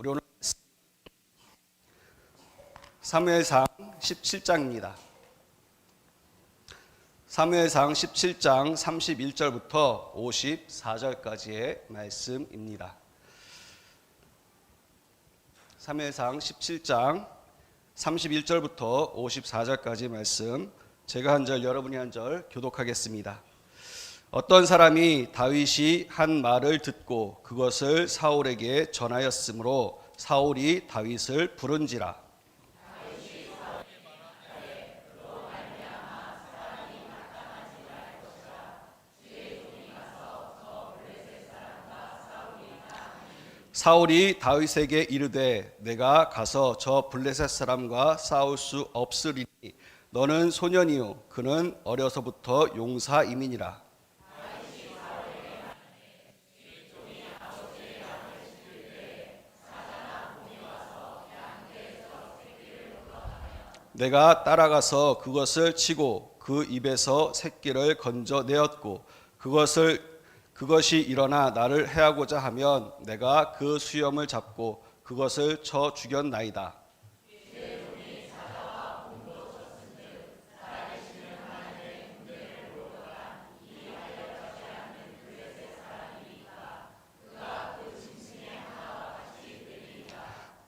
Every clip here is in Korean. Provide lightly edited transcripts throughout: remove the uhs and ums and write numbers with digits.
우리 오늘 사무엘상 17장입니다. 사무엘상 17장 31절부터 54절까지의 말씀입니다. 사무엘상 17장 31절부터 54절까지 말씀, 제가 한 절 여러분이 한 절 교독하겠습니다. 어떤 사람이 다윗이 한 말을 듣고 그것을 사울에게 전하였으므로 사울이 다윗을 부른지라. 사울이 다윗에게 이르되 내가 가서 저 블레셋 사람과 싸울 수 없으리니 너는 소년이요 그는 어려서부터 용사임이니라. 내가 따라가서 그것을 치고 그 입에서 새끼를 건져내었고 그것이 일어나 나를 해하고자 하면 내가 그 수염을 잡고 그것을 쳐 죽였나이다.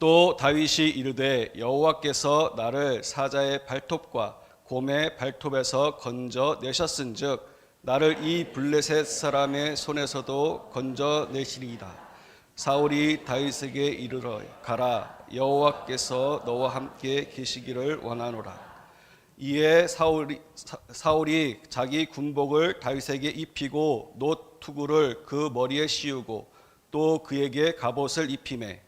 또 다윗이 이르되 여호와께서 나를 사자의 발톱과 곰의 발톱에서 건져내셨은즉 나를 이 블레셋 사람의 손에서도 건져내시리이다. 사울이 다윗에게 이르러 가라 여호와께서 너와 함께 계시기를 원하노라. 이에 사울이 자기 군복을 다윗에게 입히고 놋투구를 그 머리에 씌우고 또 그에게 갑옷을 입히매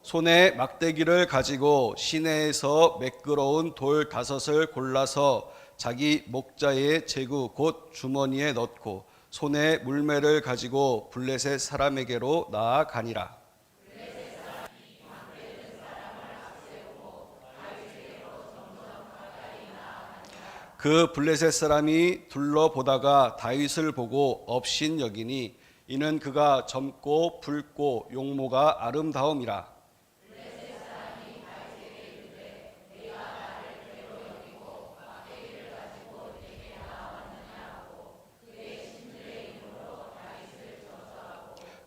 손에 막대기를 가지고 시내에서 매끄러운 돌 5을 골라서 자기 목자의 제구 곧 주머니에 넣고 손에 물매를 가지고 블레셋 사람에게로 나아가니라. 그 블레셋 사람이 둘러보다가 다윗을 보고 업신여기니 이는 그가 젊고 붉고 용모가 아름다움이라.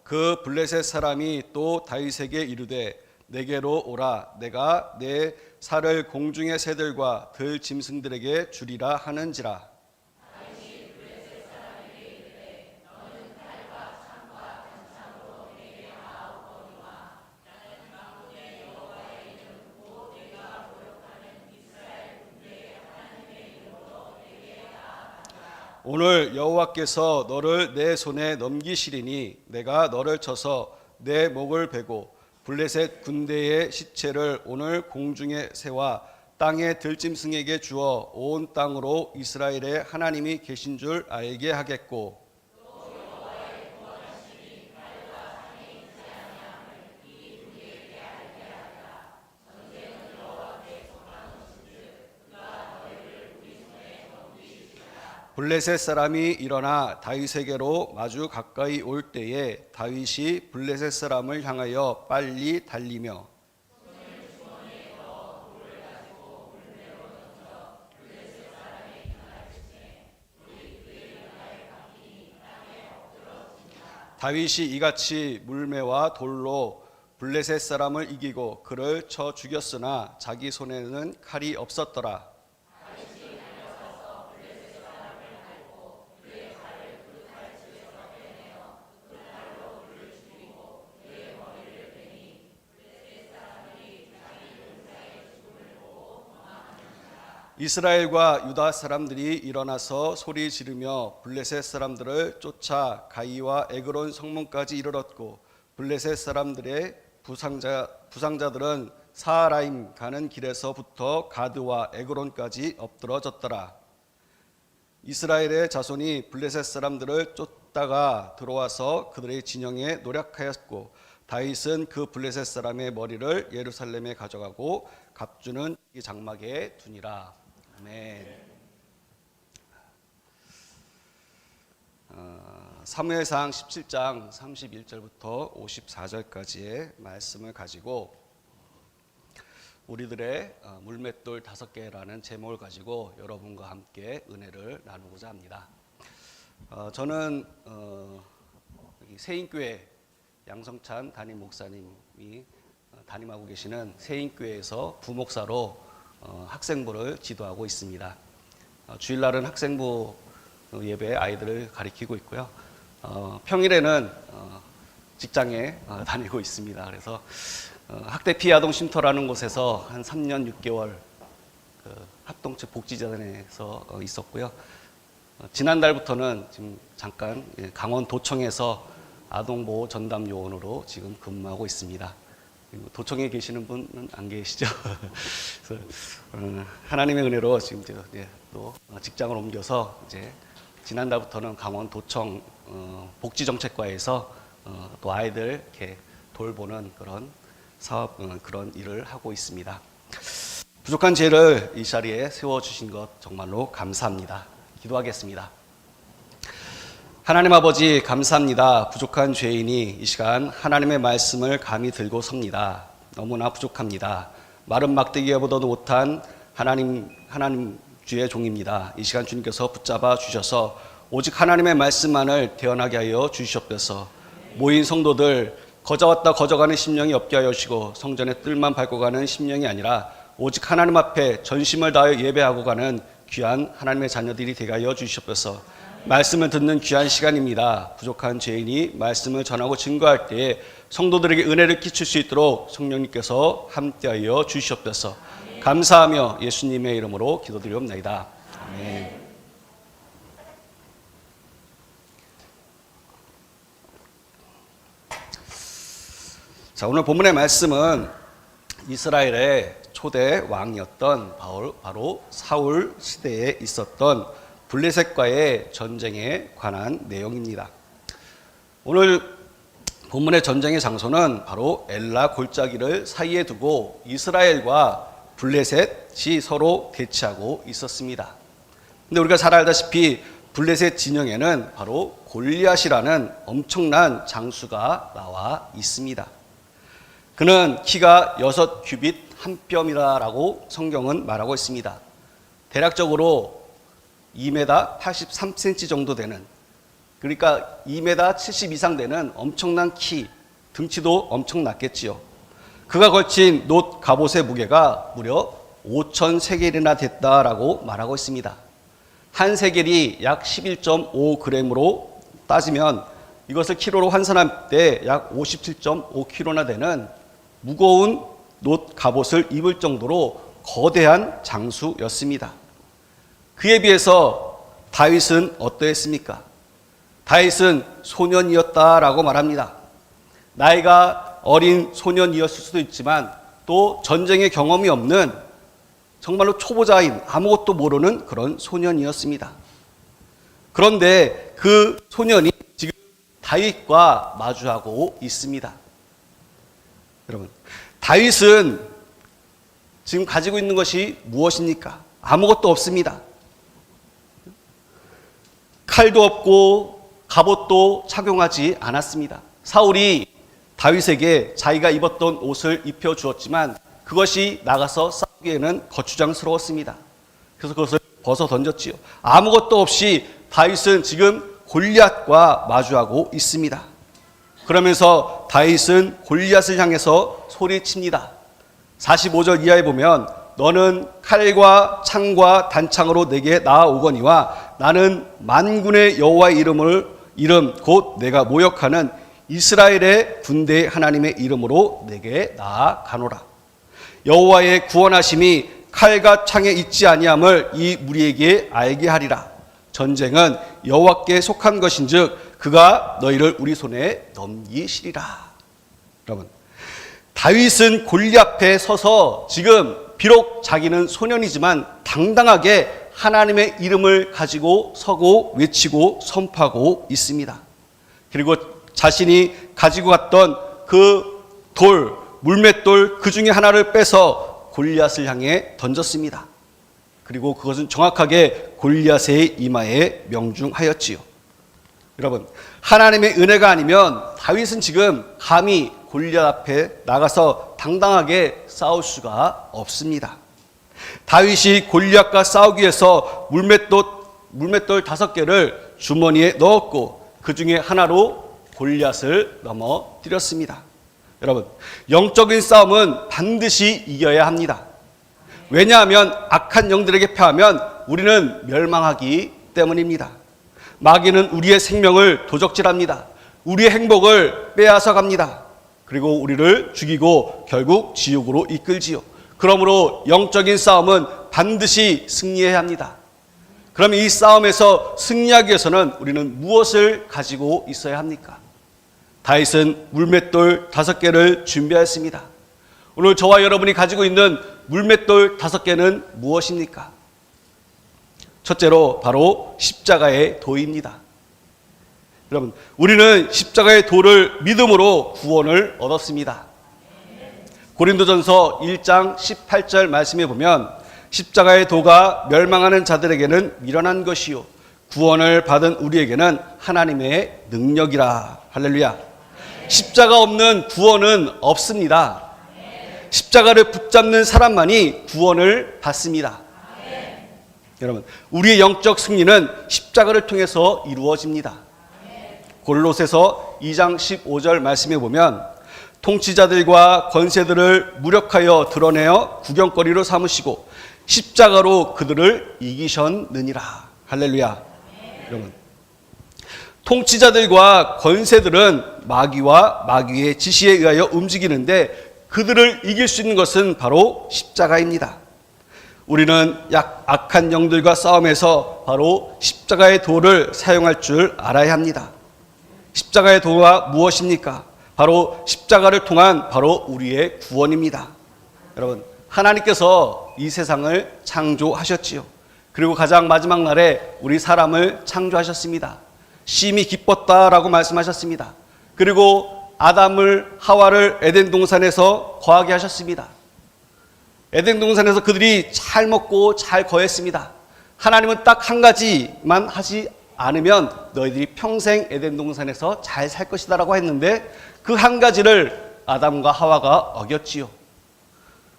그 블레셋 사람이 또 다윗에게 이르되 내게로 오라 내가 내 살을 공중의 새들과 들 짐승들에게 주리라 하는지라. 오늘 여호와께서 너를 내 손에 넘기시리니 내가 너를 쳐서 내 목을 베고 블레셋 군대의 시체를 오늘 공중의 새와 땅의 들짐승에게 주어 온 땅으로 이스라엘의 하나님이 계신 줄 알게 하겠고 블레셋 사람이 일어나 다윗에게로 마주 가까이 올 때에 다윗이 블레셋 사람을 향하여 빨리 달리며 다윗이 이같이 물매와 돌로 블레셋 사람을 이기고 그를 쳐 죽였으나 자기 손에는 칼이 없었더라. 이스라엘과 유다 사람들이 일어나서 소리 지르며 블레셋 사람들을 쫓아 가이와 에그론 성문까지 이르렀고 블레셋 사람들의 부상자들은 사하라임 가는 길에서부터 가드와 에그론까지 엎드러졌더라. 이스라엘의 자손이 블레셋 사람들을 쫓다가 들어와서 그들의 진영에 노략하였고 다윗은 그 블레셋 사람의 머리를 예루살렘에 가져가고 갑주는 이 장막에 두니라. 아멘. 사무엘상 17장 31절부터 54절까지의 말씀을 가지고 우리들의 물맷돌 5개라는 제목을 가지고 여러분과 함께 은혜를 나누고자 합니다. 저는 여기 세인교회 양성찬 담임 목사님이 담임하고 계시는 세인교회에서 부목사로 학생부를 지도하고 있습니다. 주일날은 학생부 예배 아이들을 가리키고 있고요. 평일에는 직장에 다니고 있습니다. 그래서 학대 피해 아동 쉼터라는 곳에서 한 3년 6개월 합동체 복지재단에서 있었고요. 지난달부터는 지금 잠깐 강원도청에서 아동보호 전담 요원으로 지금 근무하고 있습니다. 도청에 계시는 분은 안 계시죠? 그래서 하나님의 은혜로 지금 또 직장을 옮겨서 이제 지난달부터는 강원도청 복지정책과에서 또 아이들 이렇게 돌보는 그런 사업, 그런 일을 하고 있습니다. 부족한 죄를 이 자리에 세워주신 것 정말로 감사합니다. 기도하겠습니다. 하나님 아버지 감사합니다. 부족한 죄인이 이 시간 하나님의 말씀을 감히 들고 섭니다. 너무나 부족합니다. 마른 막대기보다도 못한 하나님 주의 종입니다. 이 시간 주님께서 붙잡아 주셔서 오직 하나님의 말씀만을 대언하게 하여 주시옵소서. 모인 성도들 거저왔다 거저가는 심령이 없게 하여 주시고 성전의 뜰만 밟고 가는 심령이 아니라 오직 하나님 앞에 전심을 다하여 예배하고 가는 귀한 하나님의 자녀들이 되게 하여 주시옵소서. 말씀을 듣는 귀한 시간입니다. 부족한 죄인이 말씀을 전하고 증거할 때에 성도들에게 은혜를 끼칠 수 있도록 성령님께서 함께하여 주시옵소서. 감사하며 예수님의 이름으로 기도드리옵나이다. 아멘. 자, 오늘 본문의 말씀은 이스라엘의 초대 왕이었던 바로 사울 시대에 있었던 블레셋과의 전쟁에 관한 내용입니다. 오늘 본문의 전쟁의 장소는 바로 엘라 골짜기를 사이에 두고 이스라엘과 블레셋이 서로 대치하고 있었습니다. 근데 우리가 잘 알다시피 블레셋 진영에는 바로 골리앗이라는 엄청난 장수가 나와 있습니다. 그는 키가 6규빗 한 뼘이라고 성경은 말하고 있습니다. 대략적으로 2m 83cm 정도 되는, 그러니까 2m 70 이상 되는 엄청난 키, 등치도 엄청 났겠지요. 그가 걸친 놋 갑옷의 무게가 무려 5,000세겔이나 됐다라고 말하고 있습니다. 한 세겔이 약 11.5g으로 따지면 이것을 키로로 환산할 때 약 57.5kg나 되는 무거운 놋 갑옷을 입을 정도로 거대한 장수였습니다. 그에 비해서 다윗은 어떠했습니까? 다윗은 소년이었다라고 말합니다. 나이가 어린 소년이었을 수도 있지만 또 전쟁의 경험이 없는 정말로 초보자인 아무것도 모르는 그런 소년이었습니다. 그런데 그 소년이 지금 다윗과 마주하고 있습니다. 여러분, 다윗은 지금 가지고 있는 것이 무엇입니까? 아무것도 없습니다. 칼도 없고 갑옷도 착용하지 않았습니다. 사울이 다윗에게 자기가 입었던 옷을 입혀주었지만 그것이 나가서 싸우기에는 거추장스러웠습니다. 그래서 그것을 벗어 던졌지요. 아무것도 없이 다윗은 지금 골리앗과 마주하고 있습니다. 그러면서 다윗은 골리앗을 향해서 소리칩니다. 45절 이하에 보면 너는 칼과 창과 단창으로 내게 나아오거니와 나는 만군의 여호와의 이름 곧 내가 모욕하는 이스라엘의 군대의 하나님의 이름으로 내게 나아가노라. 여호와의 구원하심이 칼과 창에 있지 아니함을 이 무리에게 알게 하리라. 전쟁은 여호와께 속한 것인즉 그가 너희를 우리 손에 넘기시리라. 여러분, 다윗은 골리앗 앞에 서서 지금 비록 자기는 소년이지만 당당하게 하나님의 이름을 가지고 서고 외치고 선포하고 있습니다. 그리고 자신이 가지고 갔던 그 물맷돌 그 중에 하나를 빼서 골리앗을 향해 던졌습니다. 그리고 그것은 정확하게 골리앗의 이마에 명중하였지요. 여러분, 하나님의 은혜가 아니면 다윗은 지금 감히 골리앗 앞에 나가서 당당하게 싸울 수가 없습니다. 다윗이 골리앗과 싸우기 위해서 물맷돌 5개를 주머니에 넣었고 그 중에 하나로 골리앗을 넘어뜨렸습니다. 여러분, 영적인 싸움은 반드시 이겨야 합니다. 왜냐하면 악한 영들에게 패하면 우리는 멸망하기 때문입니다. 마귀는 우리의 생명을 도적질합니다. 우리의 행복을 빼앗아 갑니다. 그리고 우리를 죽이고 결국 지옥으로 이끌지요. 그러므로 영적인 싸움은 반드시 승리해야 합니다. 그럼 이 싸움에서 승리하기 위해서는 우리는 무엇을 가지고 있어야 합니까? 다윗은 물맷돌 5개를 준비하였습니다. 오늘 저와 여러분이 가지고 있는 물맷돌 5개는 무엇입니까? 첫째로 바로 십자가의 도입니다. 여러분, 우리는 십자가의 도를 믿음으로 구원을 얻었습니다. 고린도전서 1장 18절 말씀에 보면 십자가의 도가 멸망하는 자들에게는 미련한 것이요 구원을 받은 우리에게는 하나님의 능력이라. 할렐루야. 십자가 없는 구원은 없습니다. 십자가를 붙잡는 사람만이 구원을 받습니다. 여러분, 우리의 영적 승리는 십자가를 통해서 이루어집니다. 골로새서 2장 15절 말씀에 보면 통치자들과 권세들을 무력하여 드러내어 구경거리로 삼으시고 십자가로 그들을 이기셨느니라. 할렐루야. 여러분, 통치자들과 권세들은 마귀와 마귀의 지시에 의하여 움직이는데 그들을 이길 수 있는 것은 바로 십자가입니다. 우리는 악한 영들과 싸움에서 바로 십자가의 도를 사용할 줄 알아야 합니다. 십자가의 도가 무엇입니까? 바로 십자가를 통한 바로 우리의 구원입니다. 여러분, 하나님께서 이 세상을 창조하셨지요. 그리고 가장 마지막 날에 우리 사람을 창조하셨습니다. 심히 기뻤다라고 말씀하셨습니다. 그리고 아담을 하와를 에덴 동산에서 거하게 하셨습니다. 에덴 동산에서 그들이 잘 먹고 잘 거했습니다. 하나님은 딱 한 가지만 하지 않으면 너희들이 평생 에덴 동산에서 잘 살 것이다 라고 했는데 그 한 가지를 아담과 하와가 어겼지요.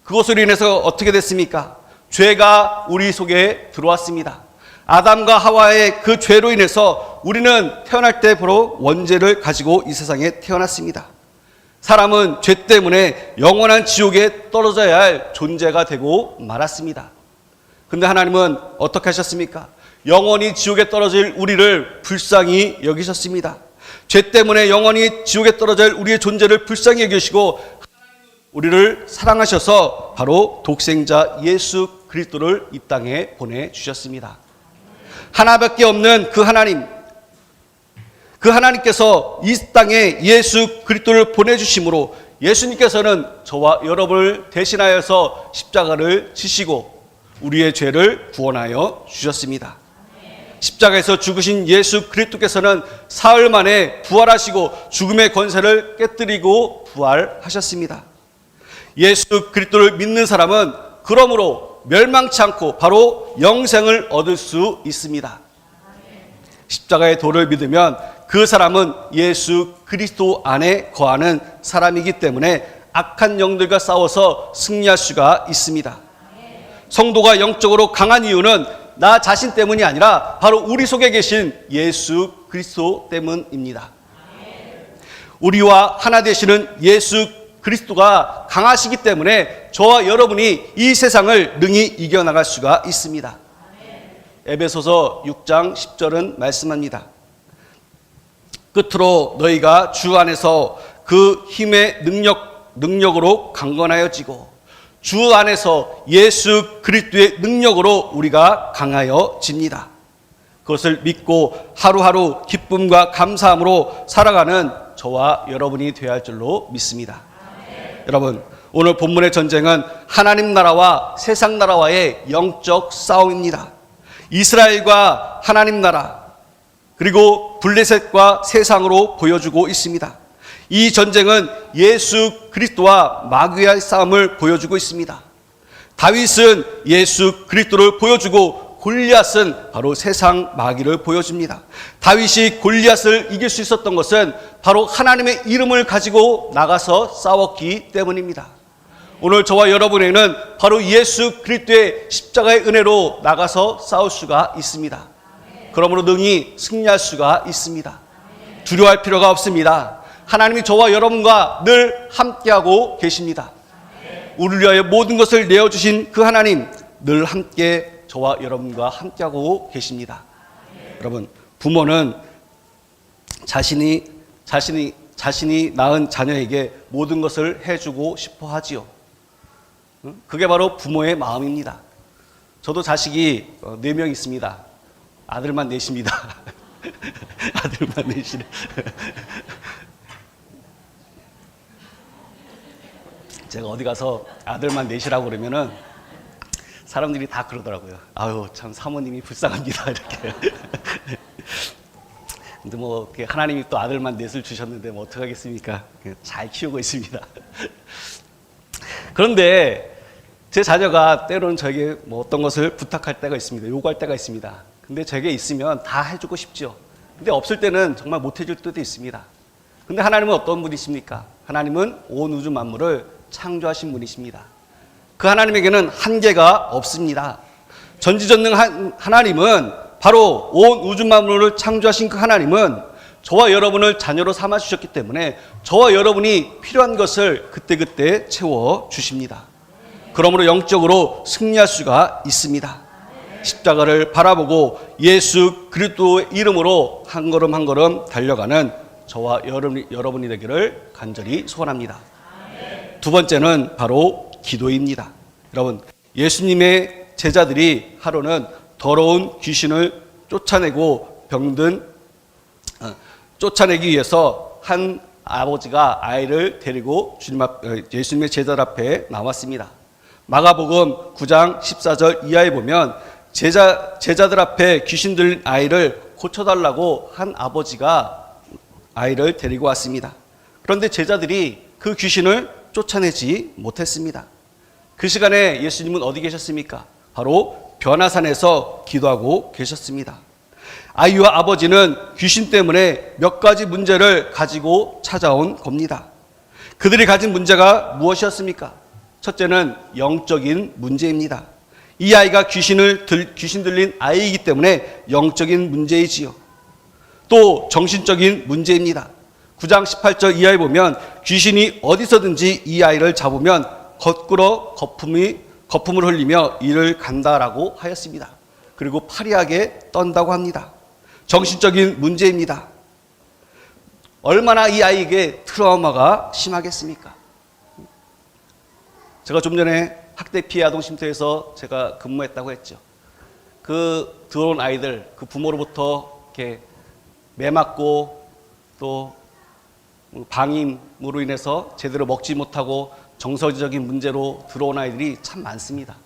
그것으로 인해서 어떻게 됐습니까? 죄가 우리 속에 들어왔습니다. 아담과 하와의 그 죄로 인해서 우리는 태어날 때 바로 원죄를 가지고 이 세상에 태어났습니다. 사람은 죄 때문에 영원한 지옥에 떨어져야 할 존재가 되고 말았습니다. 근데 하나님은 어떻게 하셨습니까? 영원히 지옥에 떨어질 우리를 불쌍히 여기셨습니다. 죄 때문에 영원히 지옥에 떨어질 우리의 존재를 불쌍히 여기시고 우리를 사랑하셔서 바로 독생자 예수 그리스도를 이 땅에 보내주셨습니다. 하나밖에 없는 그 하나님께서 이 땅에 예수 그리스도를 보내주심으로 예수님께서는 저와 여러분을 대신하여서 십자가를 지시고 우리의 죄를 구원하여 주셨습니다. 십자가에서 죽으신 예수 그리스도께서는 사흘 만에 부활하시고 죽음의 권세를 깨뜨리고 부활하셨습니다. 예수 그리스도를 믿는 사람은 그러므로 멸망치 않고 바로 영생을 얻을 수 있습니다. 십자가의 도를 믿으면 그 사람은 예수 그리스도 안에 거하는 사람이기 때문에 악한 영들과 싸워서 승리할 수가 있습니다. 성도가 영적으로 강한 이유는 나 자신 때문이 아니라 바로 우리 속에 계신 예수 그리스도 때문입니다. 우리와 하나 되시는 예수 그리스도가 강하시기 때문에 저와 여러분이 이 세상을 능히 이겨나갈 수가 있습니다. 에베소서 6장 10절은 말씀합니다. 끝으로 너희가 주 안에서 그 힘의 능력으로 강건하여지고 주 안에서 예수 그리스도의 능력으로 우리가 강하여집니다. 그것을 믿고 하루하루 기쁨과 감사함으로 살아가는 저와 여러분이 되어야 할 줄로 믿습니다. 여러분, 오늘 본문의 전쟁은 하나님 나라와 세상 나라와의 영적 싸움입니다. 이스라엘과 하나님 나라 그리고 블레셋과 세상으로 보여주고 있습니다. 이 전쟁은 예수 그리스도와 마귀의 싸움을 보여주고 있습니다. 다윗은 예수 그리스도를 보여주고 골리앗은 바로 세상 마귀를 보여줍니다. 다윗이 골리앗을 이길 수 있었던 것은 바로 하나님의 이름을 가지고 나가서 싸웠기 때문입니다. 오늘 저와 여러분에게는 바로 예수 그리스도의 십자가의 은혜로 나가서 싸울 수가 있습니다. 그러므로 능히 승리할 수가 있습니다. 두려워할 필요가 없습니다. 하나님이 저와 여러분과 늘 함께하고 계십니다. 우리를 위하여 모든 것을 내어주신 그 하나님, 늘 함께 저와 여러분과 함께하고 계십니다. 여러분, 부모는 자신이 낳은 자녀에게 모든 것을 해주고 싶어 하지요. 그게 바로 부모의 마음입니다. 저도 자식이 4명 있습니다. 아들만 4입니다. 아들만 4이래. 제가 어디 가서 아들만 4이라고 그러면은 사람들이 다 그러더라고요. 아유, 참 사모님이 불쌍합니다. 이렇게. 근데 뭐 하나님이 또 아들만 4을 주셨는데 뭐 어떡하겠습니까? 잘 키우고 있습니다. 그런데 제 자녀가 때로는 저에게 뭐 어떤 것을 부탁할 때가 있습니다. 요구할 때가 있습니다. 근데 저에게 있으면 다 해주고 싶죠. 근데 없을 때는 정말 못 해줄 때도 있습니다. 근데 하나님은 어떤 분이십니까? 하나님은 온 우주 만물을 창조하신 분이십니다. 그 하나님에게는 한계가 없습니다. 전지전능 하나님은 바로 온 우주 만물을 창조하신 그 하나님은 저와 여러분을 자녀로 삼아 주셨기 때문에 저와 여러분이 필요한 것을 그때그때 채워 주십니다. 그러므로 영적으로 승리할 수가 있습니다. 십자가를 바라보고 예수 그리스도의 이름으로 한 걸음 한 걸음 달려가는 저와 여러분이 되기를 간절히 소원합니다. 두 번째는 바로 기도입니다. 여러분, 예수님의 제자들이 하루는 더러운 귀신을 쫓아내기 위해서 한 아버지가 아이를 데리고 예수님의 제자들 앞에 나왔습니다. 마가복음 9장 14절 이하에 보면 제자들 앞에 귀신 들린 아이를 고쳐달라고 한 아버지가 아이를 데리고 왔습니다. 그런데 제자들이 그 귀신을 쫓아내지 못했습니다. 그 시간에 예수님은 어디 계셨습니까? 바로 변화산에서 기도하고 계셨습니다. 아이와 아버지는 귀신 때문에 몇 가지 문제를 가지고 찾아온 겁니다. 그들이 가진 문제가 무엇이었습니까? 첫째는 영적인 문제입니다. 이 아이가 귀신 들린 아이이기 때문에 영적인 문제이지요. 또 정신적인 문제입니다. 9장 18절 이하에 보면 귀신이 어디서든지 이 아이를 잡으면 거꾸로 거품을 흘리며 이를 간다라고 하였습니다. 그리고 파리하게 떤다고 합니다. 정신적인 문제입니다. 얼마나 이 아이에게 트라우마가 심하겠습니까? 제가 좀 전에 학대 피해 아동 쉼터에서 제가 근무했다고 했죠. 그 들어온 아이들, 그 부모로부터 이렇게 매맞고 또 방임으로 인해서 제대로 먹지 못하고 정서적인 문제로 들어온 아이들이 참 많습니다.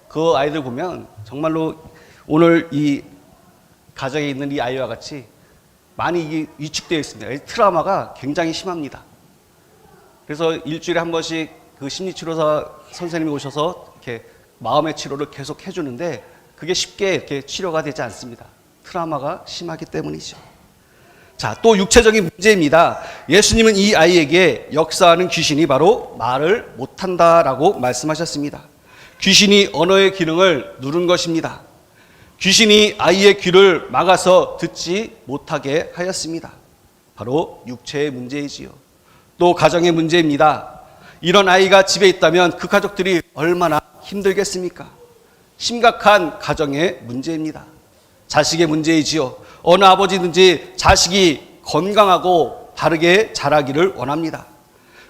그 아이들 보면 정말로 오늘 이 가정에 있는 이 아이와 같이 많이 위축되어 있습니다. 트라우마가 굉장히 심합니다. 그래서 일주일에 한 번씩 그 심리치료사 선생님이 오셔서 이렇게 마음의 치료를 계속 해주는데 그게 쉽게 이렇게 치료가 되지 않습니다. 트라우마가 심하기 때문이죠. 자, 또 육체적인 문제입니다. 예수님은 이 아이에게 역사하는 귀신이 바로 말을 못한다라고 말씀하셨습니다. 귀신이 언어의 기능을 누른 것입니다. 귀신이 아이의 귀를 막아서 듣지 못하게 하였습니다. 바로 육체의 문제이지요. 또 가정의 문제입니다. 이런 아이가 집에 있다면 그 가족들이 얼마나 힘들겠습니까? 심각한 가정의 문제입니다. 자식의 문제이지요. 어느 아버지든지 자식이 건강하고 바르게 자라기를 원합니다.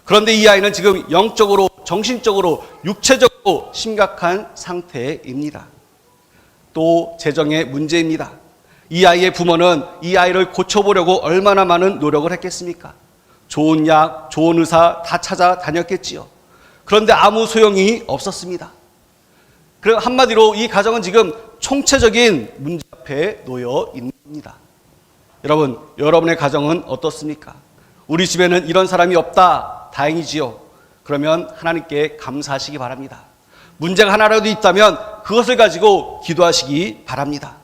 그런데 이 아이는 지금 영적으로, 정신적으로, 육체적으로 심각한 상태입니다. 또 재정의 문제입니다. 이 아이의 부모는 이 아이를 고쳐보려고 얼마나 많은 노력을 했겠습니까? 좋은 약, 좋은 의사 다 찾아다녔겠지요. 그런데 아무 소용이 없었습니다. 그리고 한마디로 이 가정은 지금 총체적인 문제 앞에 놓여 있는 겁니다. 여러분, 여러분의 가정은 어떻습니까? 우리 집에는 이런 사람이 없다. 다행이지요. 그러면 하나님께 감사하시기 바랍니다. 문제가 하나라도 있다면 그것을 가지고 기도하시기 바랍니다.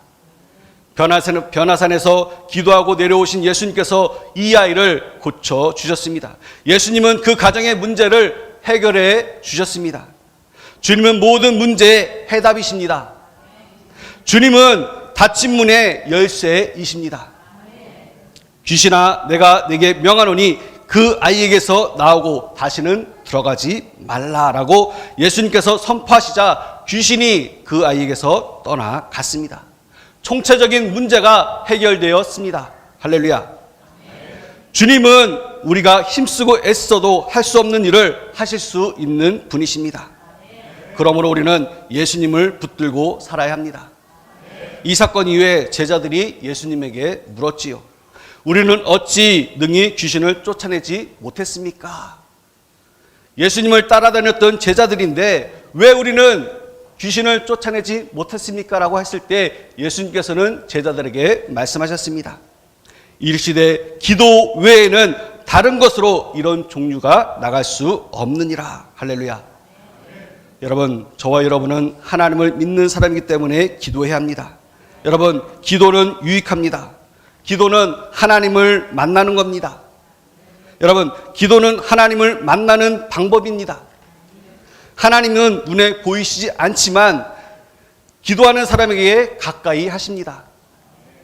변화산에서 기도하고 내려오신 예수님께서 이 아이를 고쳐주셨습니다. 예수님은 그 가정의 문제를 해결해 주셨습니다. 주님은 모든 문제의 해답이십니다. 주님은 닫힌 문의 열쇠이십니다. 귀신아, 내가 네게 명하노니 그 아이에게서 나오고 다시는 들어가지 말라라고 예수님께서 선포하시자 귀신이 그 아이에게서 떠나갔습니다. 총체적인 문제가 해결되었습니다. 할렐루야. 주님은 우리가 힘쓰고 애써도 할 수 없는 일을 하실 수 있는 분이십니다. 그러므로 우리는 예수님을 붙들고 살아야 합니다. 이 사건 이후에 제자들이 예수님에게 물었지요. 우리는 어찌 능히 귀신을 쫓아내지 못했습니까? 예수님을 따라다녔던 제자들인데 왜 우리는 귀신을 쫓아내지 못했습니까? 라고 했을 때 예수님께서는 제자들에게 말씀하셨습니다. 이르시되 기도 외에는 다른 것으로 이런 종류가 나갈 수 없느니라. 할렐루야. 여러분, 저와 여러분은 하나님을 믿는 사람이기 때문에 기도해야 합니다. 여러분, 기도는 유익합니다. 기도는 하나님을 만나는 겁니다. 여러분, 기도는 하나님을 만나는 방법입니다. 하나님은 눈에 보이시지 않지만 기도하는 사람에게 가까이 하십니다.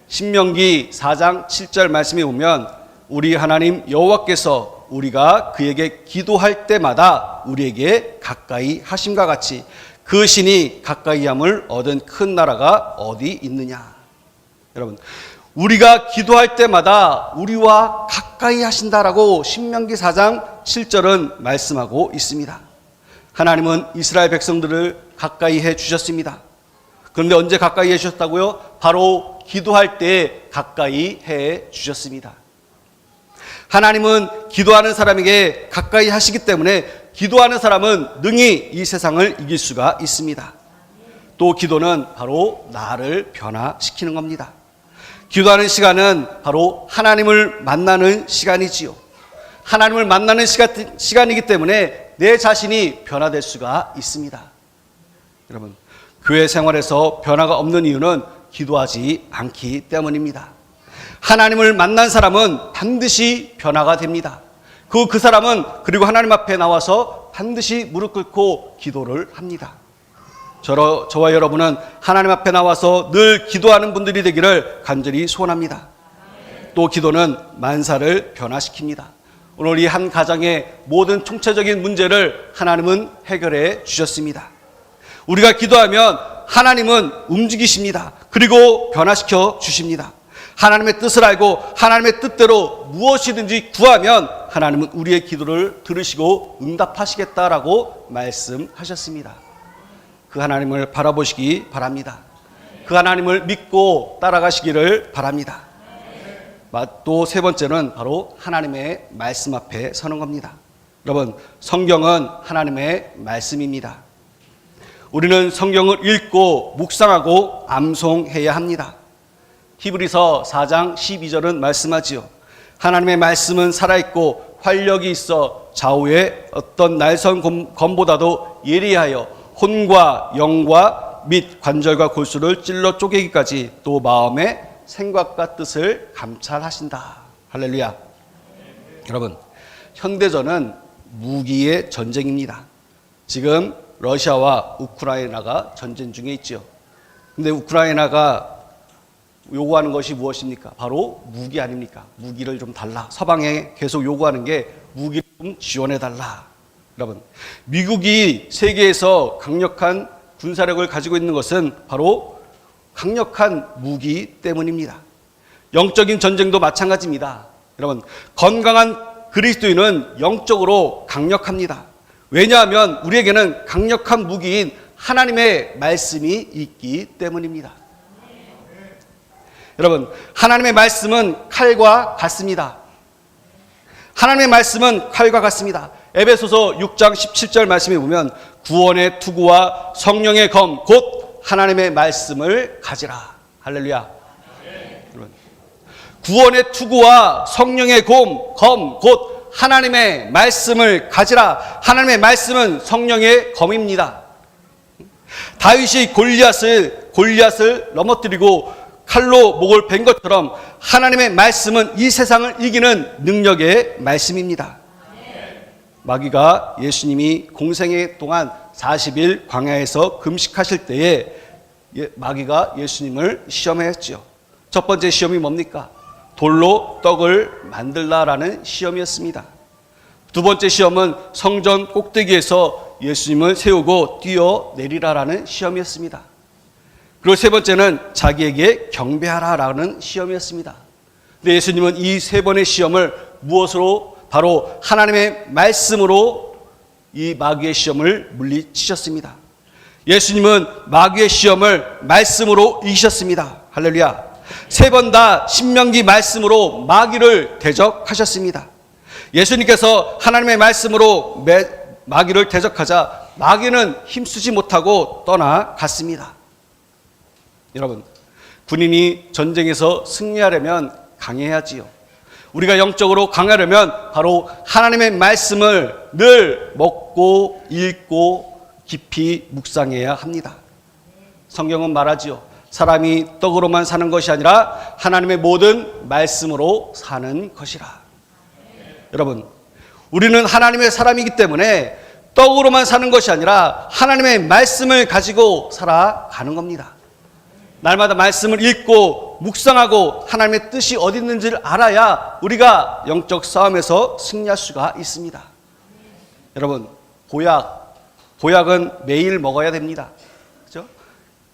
신명기 4장 7절 말씀에 보면 우리 하나님 여호와께서 우리가 그에게 기도할 때마다 우리에게 가까이 하심과 같이 그 신이 가까이함을 얻은 큰 나라가 어디 있느냐. 여러분, 우리가 기도할 때마다 우리와 가까이 하신다라고 신명기 4장 7절은 말씀하고 있습니다. 하나님은 이스라엘 백성들을 가까이 해 주셨습니다. 그런데 언제 가까이 해 주셨다고요? 바로 기도할 때 가까이 해 주셨습니다. 하나님은 기도하는 사람에게 가까이 하시기 때문에 기도하는 사람은 능히 이 세상을 이길 수가 있습니다. 또 기도는 바로 나를 변화시키는 겁니다. 기도하는 시간은 바로 하나님을 만나는 시간이지요. 하나님을 만나는 시간이기 때문에 내 자신이 변화될 수가 있습니다. 여러분, 교회 생활에서 변화가 없는 이유는 기도하지 않기 때문입니다. 하나님을 만난 사람은 반드시 변화가 됩니다. 그 사람은 그리고 하나님 앞에 나와서 반드시 무릎 꿇고 기도를 합니다. 저와 여러분은 하나님 앞에 나와서 늘 기도하는 분들이 되기를 간절히 소원합니다. 또 기도는 만사를 변화시킵니다. 오늘 이 한 가정의 모든 총체적인 문제를 하나님은 해결해 주셨습니다. 우리가 기도하면 하나님은 움직이십니다. 그리고 변화시켜 주십니다. 하나님의 뜻을 알고 하나님의 뜻대로 무엇이든지 구하면 하나님은 우리의 기도를 들으시고 응답하시겠다라고 말씀하셨습니다. 그 하나님을 바라보시기 바랍니다. 그 하나님을 믿고 따라가시기를 바랍니다. 또 세 번째는 바로 하나님의 말씀 앞에 서는 겁니다. 여러분, 성경은 하나님의 말씀입니다. 우리는 성경을 읽고 묵상하고 암송해야 합니다. 히브리서 4장 12절은 말씀하지요. 하나님의 말씀은 살아있고 활력이 있어 좌우의 어떤 날선 검보다도 예리하여 혼과 영과 및 관절과 골수를 찔러 쪼개기까지 또 마음의 생각과 뜻을 감찰하신다. 할렐루야. 여러분, 현대전은 무기의 전쟁입니다. 지금 러시아와 우크라이나가 전쟁 중에 있죠. 근데 우크라이나가 요구하는 것이 무엇입니까? 바로 무기 아닙니까? 무기를 좀 달라. 서방에 계속 요구하는 게 무기를 좀 지원해 달라. 여러분, 미국이 세계에서 강력한 군사력을 가지고 있는 것은 바로 강력한 무기 때문입니다. 영적인 전쟁도 마찬가지입니다. 여러분, 건강한 그리스도인은 영적으로 강력합니다. 왜냐하면 우리에게는 강력한 무기인 하나님의 말씀이 있기 때문입니다. 여러분, 하나님의 말씀은 칼과 같습니다. 하나님의 말씀은 칼과 같습니다. 에베소서 6장 17절 말씀에 보면 구원의 투구와 성령의 검 곧 하나님의 말씀을 가지라. 할렐루야. 여러분, 구원의 투구와 성령의 검, 곧 하나님의 말씀을 가지라. 하나님의 말씀은 성령의 검입니다. 다윗이 골리앗을 넘어뜨리고 칼로 목을 벤 것처럼 하나님의 말씀은 이 세상을 이기는 능력의 말씀입니다. 마귀가 예수님이 공생애 동안 40일 광야에서 금식하실 때에 마귀가 예수님을 시험했죠. 첫 번째 시험이 뭡니까? 돌로 떡을 만들라라는 시험이었습니다. 두 번째 시험은 성전 꼭대기에서 예수님을 세우고 뛰어내리라라는 시험이었습니다. 그리고 세 번째는 자기에게 경배하라라는 시험이었습니다. 근데 예수님은 이 세 번의 시험을 무엇으로? 바로 하나님의 말씀으로 이 마귀의 시험을 물리치셨습니다. 예수님은 마귀의 시험을 말씀으로 이기셨습니다. 할렐루야. 세 번 다 신명기 말씀으로 마귀를 대적하셨습니다. 예수님께서 하나님의 말씀으로 마귀를 대적하자 마귀는 힘쓰지 못하고 떠나갔습니다. 여러분, 군인이 전쟁에서 승리하려면 강해야지요. 우리가 영적으로 강하려면 바로 하나님의 말씀을 늘 먹고 읽고 깊이 묵상해야 합니다. 성경은 말하지요. 사람이 떡으로만 사는 것이 아니라 하나님의 모든 말씀으로 사는 것이라. 여러분, 우리는 하나님의 사람이기 때문에 떡으로만 사는 것이 아니라 하나님의 말씀을 가지고 살아가는 겁니다. 날마다 말씀을 읽고 묵상하고 하나님의 뜻이 어디 있는지를 알아야 우리가 영적 싸움에서 승리할 수가 있습니다. 여러분, 보약은 매일 먹어야 됩니다. 그렇죠?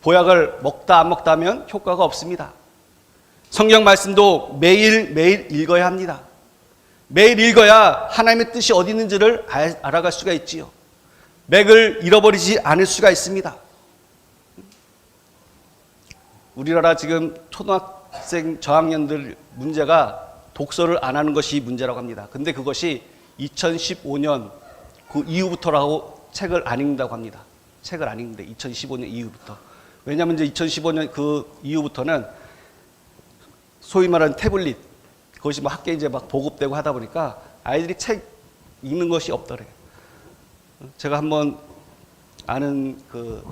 보약을 먹다 안 먹다 하면 효과가 없습니다. 성경 말씀도 매일 읽어야 합니다. 매일 읽어야 하나님의 뜻이 어디 있는지를 알아갈 수가 있지요. 맥을 잃어버리지 않을 수가 있습니다. 우리나라 지금 초등학생 저학년들 문제가 독서를 안 하는 것이 문제라고 합니다. 근데 그것이 2015년 그 이후부터라고 책을 안 읽는다고 합니다. 책을 안 읽는데 2015년 이후부터. 왜냐하면 이제 2015년 그 이후부터는 소위 말하는 태블릿, 그것이 뭐 학교에 이제 막 보급되고 하다 보니까 아이들이 책 읽는 것이 없더래요. 제가 한번 아는 그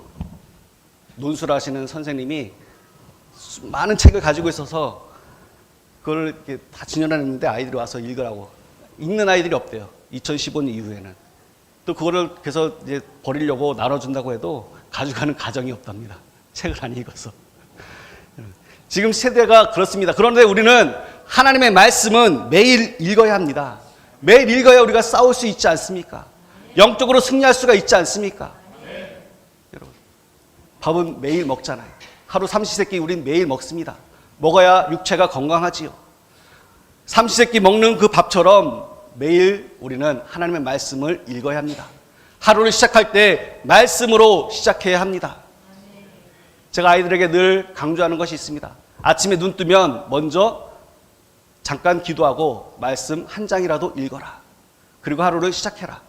논술 하시는 선생님이 많은 책을 가지고 있어서 그걸 이렇게 다 진열해놨는데 아이들이 와서 읽으라고. 읽는 아이들이 없대요. 2015년 이후에는. 또 그거를 그래서 이제 버리려고 나눠준다고 해도 가져가는 가정이 없답니다. 책을 안 읽어서. 지금 세대가 그렇습니다. 그런데 우리는 하나님의 말씀은 매일 읽어야 합니다. 매일 읽어야 우리가 싸울 수 있지 않습니까? 영적으로 승리할 수가 있지 않습니까? 여러분, 밥은 매일 먹잖아요. 하루 삼시세끼 우린 매일 먹습니다. 먹어야 육체가 건강하지요. 삼시세끼 먹는 그 밥처럼 매일 우리는 하나님의 말씀을 읽어야 합니다. 하루를 시작할 때 말씀으로 시작해야 합니다. 제가 아이들에게 늘 강조하는 것이 있습니다. 아침에 눈 뜨면 먼저 잠깐 기도하고 말씀 한 장이라도 읽어라. 그리고 하루를 시작해라.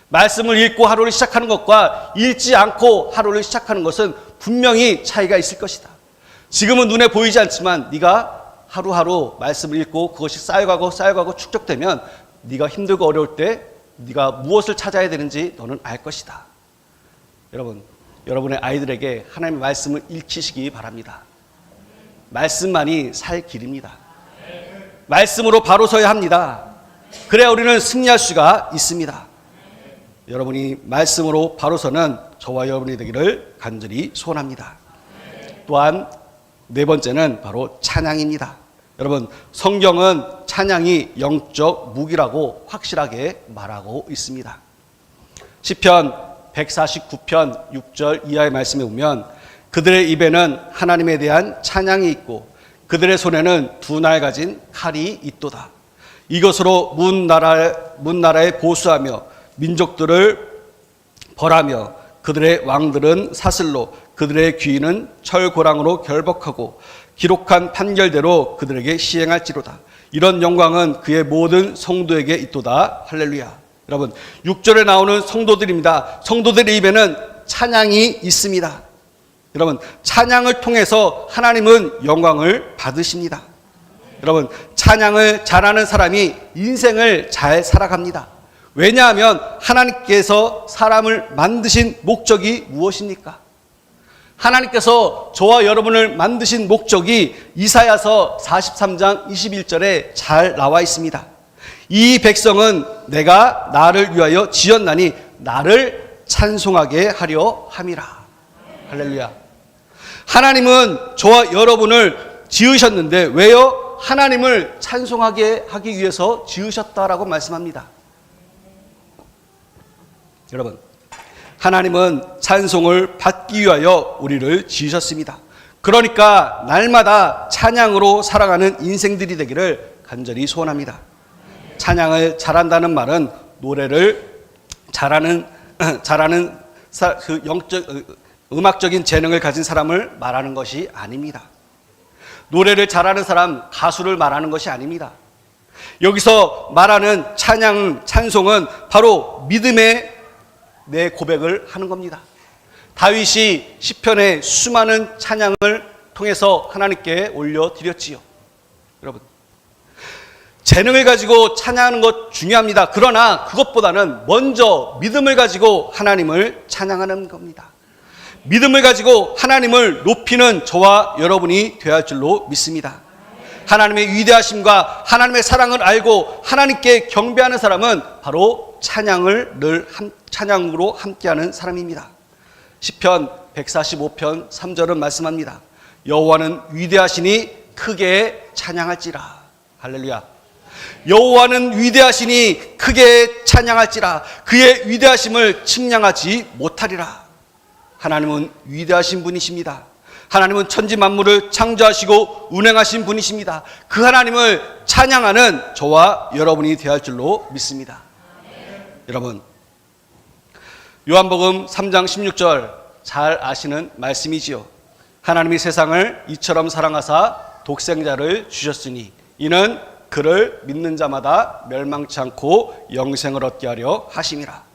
말씀을 읽고 하루를 시작하는 것과 읽지 않고 하루를 시작하는 것은 분명히 차이가 있을 것이다. 지금은 눈에 보이지 않지만 네가 하루하루 말씀을 읽고 그것이 쌓여가고 축적되면 네가 힘들고 어려울 때 네가 무엇을 찾아야 되는지 너는 알 것이다. 여러분, 여러분의 아이들에게 하나님의 말씀을 읽히시기 바랍니다. 말씀만이 살 길입니다. 말씀으로 바로 서야 합니다. 그래야 우리는 승리할 수가 있습니다. 여러분이 말씀으로 바로 서는 저와 여러분이 되기를 간절히 소원합니다. 또한 네 번째는 바로 찬양입니다. 여러분, 성경은 찬양이 영적 무기라고 확실하게 말하고 있습니다. 시편 149편 6절 이하의 말씀에 보면 그들의 입에는 하나님에 대한 찬양이 있고 그들의 손에는 두 날 가진 칼이 있도다. 이것으로 문 나라에 보수하며 민족들을 벌하며 그들의 왕들은 사슬로 그들의 귀인은 철고랑으로 결박하고 기록한 판결대로 그들에게 시행할지로다. 이런 영광은 그의 모든 성도에게 있도다. 할렐루야. 여러분, 6절에 나오는 성도들입니다. 성도들의 입에는 찬양이 있습니다. 여러분, 찬양을 통해서 하나님은 영광을 받으십니다. 여러분, 찬양을 잘하는 사람이 인생을 잘 살아갑니다. 왜냐하면 하나님께서 사람을 만드신 목적이 무엇입니까? 하나님께서 저와 여러분을 만드신 목적이 이사야서 43장 21절에 잘 나와 있습니다. 이 백성은 내가 나를 위하여 지었나니 나를 찬송하게 하려 함이라. 할렐루야. 하나님은 저와 여러분을 지으셨는데 왜요? 하나님을 찬송하게 하기 위해서 지으셨다라고 말씀합니다. 여러분, 하나님은 찬송을 받기 위하여 우리를 지으셨습니다. 그러니까 날마다 찬양으로 살아가는 인생들이 되기를 간절히 소원합니다. 찬양을 잘한다는 말은 노래를 잘하는 그 음악적인 재능을 가진 사람을 말하는 것이 아닙니다. 노래를 잘하는 사람, 가수를 말하는 것이 아닙니다. 여기서 말하는 찬송은 바로 믿음의 내 고백을 하는 겁니다. 다윗이 시편의 수많은 찬양을 통해서 하나님께 올려드렸지요. 여러분, 재능을 가지고 찬양하는 것 중요합니다. 그러나 그것보다는 먼저 믿음을 가지고 하나님을 찬양하는 겁니다. 믿음을 가지고 하나님을 높이는 저와 여러분이 되어야 할 줄로 믿습니다. 하나님의 위대하심과 하나님의 사랑을 알고 하나님께 경배하는 사람은 바로 찬양으로 함께하는 사람입니다. 시편 145편 3절은 말씀합니다. 여호와는 위대하시니 크게 찬양할지라. 할렐루야. 여호와는 위대하시니 크게 찬양할지라. 그의 위대하심을 측량하지 못하리라. 하나님은 위대하신 분이십니다. 하나님은 천지 만물을 창조하시고 운행하신 분이십니다. 그 하나님을 찬양하는 저와 여러분이 되어야 할 줄로 믿습니다. 여러분, 요한복음 3장 16절 잘 아시는 말씀이지요. 하나님이 세상을 이처럼 사랑하사 독생자를 주셨으니 이는 그를 믿는 자마다 멸망치 않고 영생을 얻게 하려 하심이라.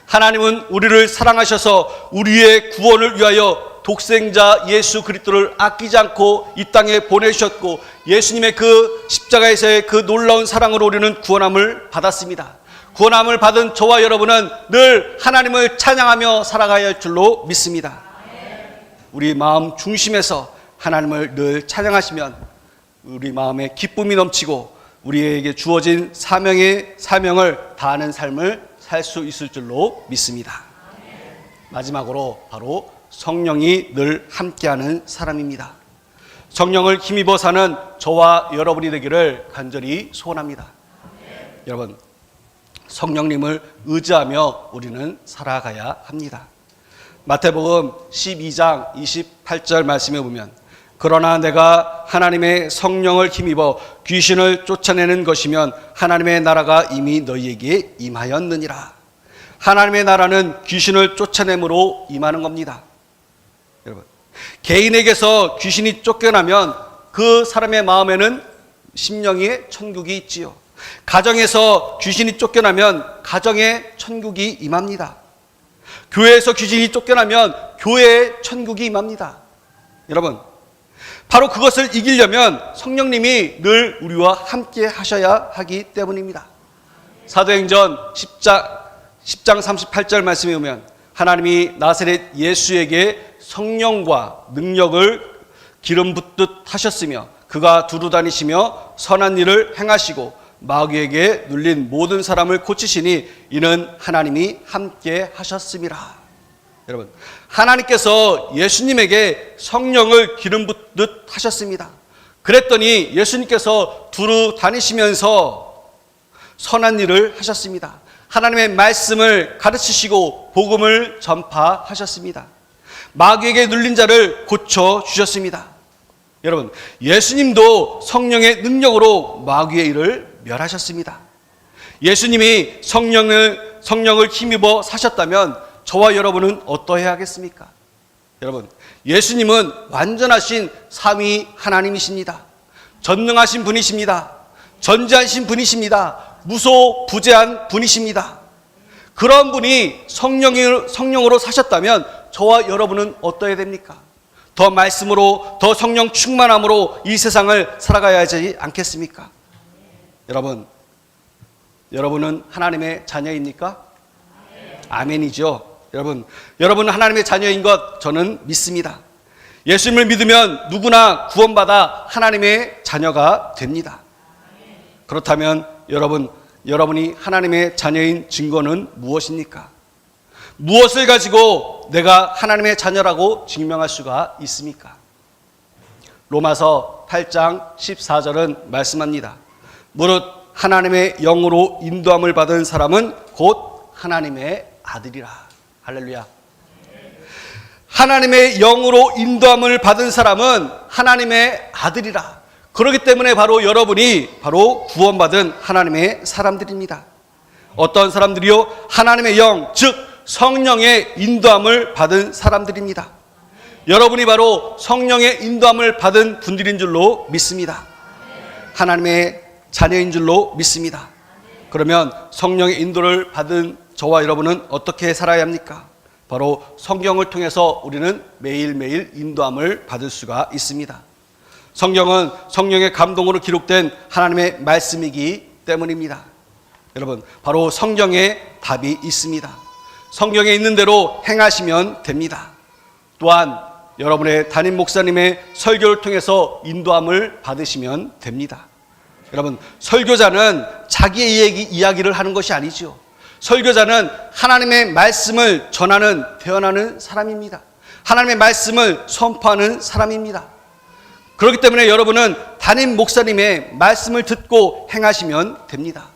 하나님은 우리를 사랑하셔서 우리의 구원을 위하여 독생자 예수 그리스도를 아끼지 않고 이 땅에 보내주셨고 예수님의 그 십자가에서의 그 놀라운 사랑으로 우리는 구원함을 받았습니다. 구원함을 받은 저와 여러분은 늘 하나님을 찬양하며 살아가야 할 줄로 믿습니다. 우리 마음 중심에서 하나님을 늘 찬양하시면 우리 마음에 기쁨이 넘치고 우리에게 주어진 사명을 다하는 삶을 살 수 있을 줄로 믿습니다. 마지막으로 바로 성령이 늘 함께하는 사람입니다. 성령을 힘입어 사는 저와 여러분이 되기를 간절히 소원합니다. 여러분, 성령님을 의지하며 우리는 살아가야 합니다. 마태복음 12장 28절 말씀에 보면 그러나 내가 하나님의 성령을 힘입어 귀신을 쫓아내는 것이면 하나님의 나라가 이미 너희에게 임하였느니라. 하나님의 나라는 귀신을 쫓아내므로 임하는 겁니다. 여러분, 개인에게서 귀신이 쫓겨나면 그 사람의 마음에는 심령의 천국이 있지요. 가정에서 귀신이 쫓겨나면 가정에 천국이 임합니다. 교회에서 귀신이 쫓겨나면 교회에 천국이 임합니다. 여러분, 바로 그것을 이기려면 성령님이 늘 우리와 함께 하셔야 하기 때문입니다. 사도행전 10장 38절 말씀에 보면 하나님이 나사렛 예수에게 성령과 능력을 기름 붓듯 하셨으며 그가 두루 다니시며 선한 일을 행하시고 마귀에게 눌린 모든 사람을 고치시니 이는 하나님이 함께 하셨음이라. 여러분, 하나님께서 예수님에게 성령을 기름 붓듯 하셨습니다. 그랬더니 예수님께서 두루 다니시면서 선한 일을 하셨습니다. 하나님의 말씀을 가르치시고 복음을 전파하셨습니다. 마귀에게 눌린 자를 고쳐주셨습니다. 여러분, 예수님도 성령의 능력으로 마귀의 일을 멸하셨습니다. 예수님이 성령을 힘입어 사셨다면 저와 여러분은 어떠해야 하겠습니까? 여러분, 예수님은 완전하신 삼위 하나님이십니다. 전능하신 분이십니다. 전지하신 분이십니다. 무소부재한 분이십니다. 그런 분이 성령으로 사셨다면 저와 여러분은 어떠해야 됩니까? 더 말씀으로, 더 성령 충만함으로 이 세상을 살아가야 하지 않겠습니까? 여러분은 하나님의 자녀입니까? 아멘이죠. 여러분은 하나님의 자녀인 것 저는 믿습니다. 예수님을 믿으면 누구나 구원받아 하나님의 자녀가 됩니다. 그렇다면 여러분이 하나님의 자녀인 증거는 무엇입니까? 무엇을 가지고 내가 하나님의 자녀라고 증명할 수가 있습니까? 로마서 8장 14절은 말씀합니다. 무릇 하나님의 영으로 인도함을 받은 사람은 곧 하나님의 아들이라. 할렐루야. 하나님의 영으로 인도함을 받은 사람은 하나님의 아들이라. 그렇기 때문에 바로 여러분이 바로 구원받은 하나님의 사람들입니다. 어떤 사람들이요? 하나님의 영, 즉 성령의 인도함을 받은 사람들입니다. 여러분이 바로 성령의 인도함을 받은 분들인 줄로 믿습니다. 하나님의 자녀인 줄로 믿습니다. 그러면 성령의 인도를 받은 저와 여러분은 어떻게 살아야 합니까? 바로 성경을 통해서 우리는 매일매일 인도함을 받을 수가 있습니다. 성경은 성령의 감동으로 기록된 하나님의 말씀이기 때문입니다. 여러분, 바로 성경에 답이 있습니다. 성경에 있는 대로 행하시면 됩니다. 또한 여러분의 담임 목사님의 설교를 통해서 인도함을 받으시면 됩니다. 여러분, 설교자는 자기의 이야기를 하는 것이 아니죠. 설교자는 하나님의 말씀을 전하는, 대언하는 사람입니다. 하나님의 말씀을 선포하는 사람입니다. 그렇기 때문에 여러분은 담임 목사님의 말씀을 듣고 행하시면 됩니다.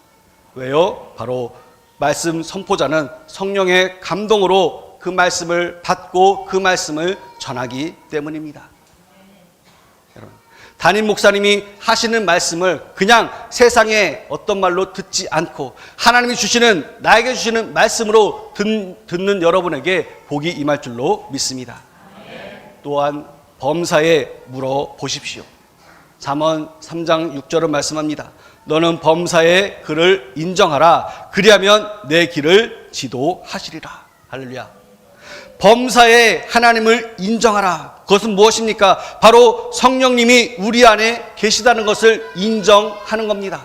왜요? 바로 말씀 선포자는 성령의 감동으로 그 말씀을 받고 그 말씀을 전하기 때문입니다. 여러분, 담임 목사님이 하시는 말씀을 그냥 세상에 어떤 말로 듣지 않고 하나님이 주시는, 나에게 주시는 말씀으로 듣는 여러분에게 복이 임할 줄로 믿습니다. 또한 범사에 물어보십시오. 잠언 3장 6절은 말씀합니다. 너는 범사의 글을 인정하라. 그리하면 내 길을 지도하시리라. 할렐루야. 범사에 하나님을 인정하라. 그것은 무엇입니까? 바로 성령님이 우리 안에 계시다는 것을 인정하는 겁니다.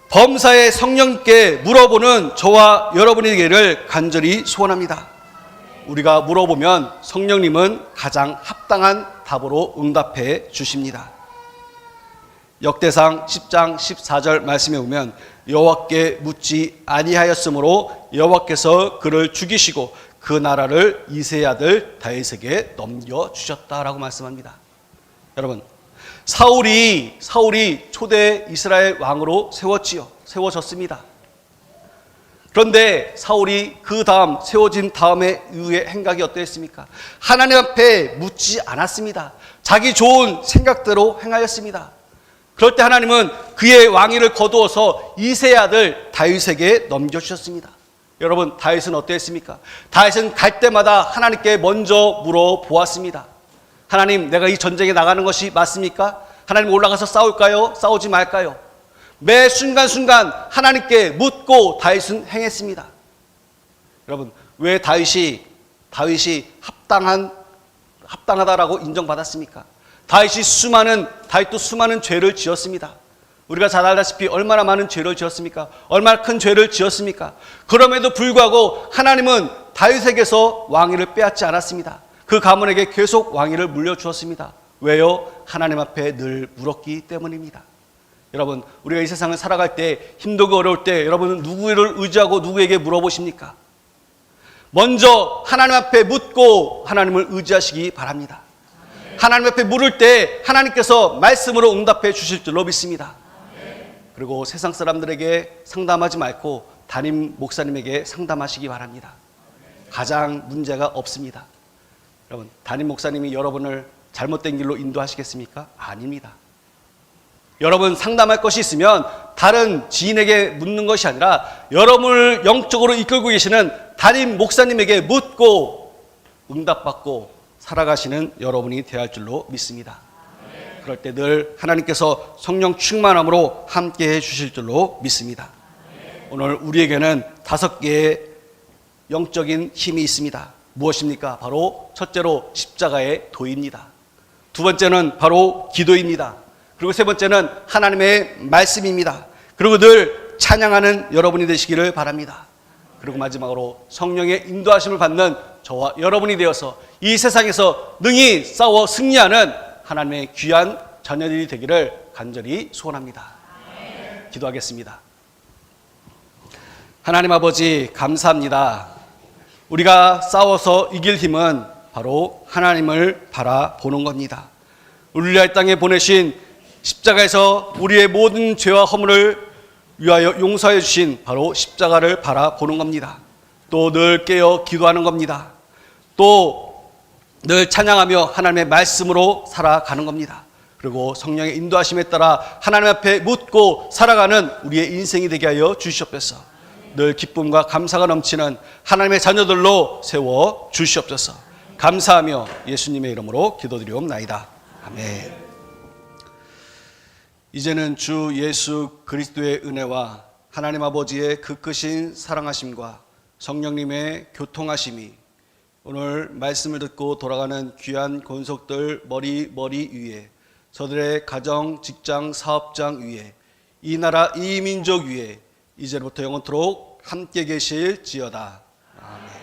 범사에 성령님께 물어보는 저와 여러분에게를 간절히 소원합니다. 우리가 물어보면 성령님은 가장 합당한 답으로 응답해 주십니다. 역대상 10장 14절 말씀에 보면 여호와께 묻지 아니하였으므로 여호와께서 그를 죽이시고 그 나라를 이새의 아들 다윗에게 넘겨주셨다라고 말씀합니다. 여러분, 사울이 초대 이스라엘 왕으로 세워졌습니다. 그런데 사울이 그 다음 세워진 다음에 이후의 행각이 어떠했습니까? 하나님 앞에 묻지 않았습니다. 자기 좋은 생각대로 행하였습니다. 그럴 때 하나님은 그의 왕위를 거두어서 이새의 아들 다윗에게 넘겨주셨습니다. 여러분, 다윗은 어떠했습니까? 다윗은 갈 때마다 하나님께 먼저 물어보았습니다. 하나님, 내가 이 전쟁에 나가는 것이 맞습니까? 하나님, 올라가서 싸울까요? 싸우지 말까요? 매 순간순간 하나님께 묻고 다윗은 행했습니다. 여러분, 왜 다윗이 합당하다라고 인정받았습니까? 다윗도 수많은 죄를 지었습니다. 우리가 잘 알다시피 얼마나 많은 죄를 지었습니까? 얼마나 큰 죄를 지었습니까? 그럼에도 불구하고 하나님은 다윗에게서 왕위를 빼앗지 않았습니다. 그 가문에게 계속 왕위를 물려주었습니다. 왜요? 하나님 앞에 늘 물었기 때문입니다. 여러분, 우리가 이 세상을 살아갈 때, 힘들고 어려울 때 여러분은 누구를 의지하고 누구에게 물어보십니까? 먼저 하나님 앞에 묻고 하나님을 의지하시기 바랍니다. 하나님 앞에 물을 때 하나님께서 말씀으로 응답해 주실 줄로 믿습니다. 그리고 세상 사람들에게 상담하지 말고 담임 목사님에게 상담하시기 바랍니다. 가장 문제가 없습니다. 여러분, 담임 목사님이 여러분을 잘못된 길로 인도하시겠습니까? 아닙니다. 여러분, 상담할 것이 있으면 다른 지인에게 묻는 것이 아니라 여러분을 영적으로 이끌고 계시는 담임 목사님에게 묻고 응답받고 살아가시는 여러분이 되어야 할 줄로 믿습니다. 그럴 때 늘 하나님께서 성령 충만함으로 함께해 주실 줄로 믿습니다. 오늘 우리에게는 5개의 영적인 힘이 있습니다. 무엇입니까? 바로 첫째로 십자가의 도입니다. 두 번째는 바로 기도입니다. 그리고 세 번째는 하나님의 말씀입니다. 그리고 늘 찬양하는 여러분이 되시기를 바랍니다. 그리고 마지막으로 성령의 인도하심을 받는 저와 여러분이 되어서 이 세상에서 능히 싸워 승리하는 하나님의 귀한 자녀들이 되기를 간절히 소원합니다. 기도하겠습니다. 하나님 아버지, 감사합니다. 우리가 싸워서 이길 힘은 바로 하나님을 바라보는 겁니다. 우리를 위하여 땅에 보내신 십자가에서 우리의 모든 죄와 허물을 위하여 용서해 주신 바로 십자가를 바라보는 겁니다. 또 늘 깨어 기도하는 겁니다. 또 늘 찬양하며 하나님의 말씀으로 살아가는 겁니다. 그리고 성령의 인도하심에 따라 하나님 앞에 묻고 살아가는 우리의 인생이 되게 하여 주시옵소서. 늘 기쁨과 감사가 넘치는 하나님의 자녀들로 세워 주시옵소서. 감사하며 예수님의 이름으로 기도드리옵나이다. 아멘. 이제는 주 예수 그리스도의 은혜와 하나님 아버지의 그 크신 사랑하심과 성령님의 교통하심이 오늘 말씀을 듣고 돌아가는 귀한 권속들 머리 위에, 저들의 가정, 직장, 사업장 위에, 이 나라 이 민족 위에 이제부터 영원토록 함께 계실지어다. 아멘.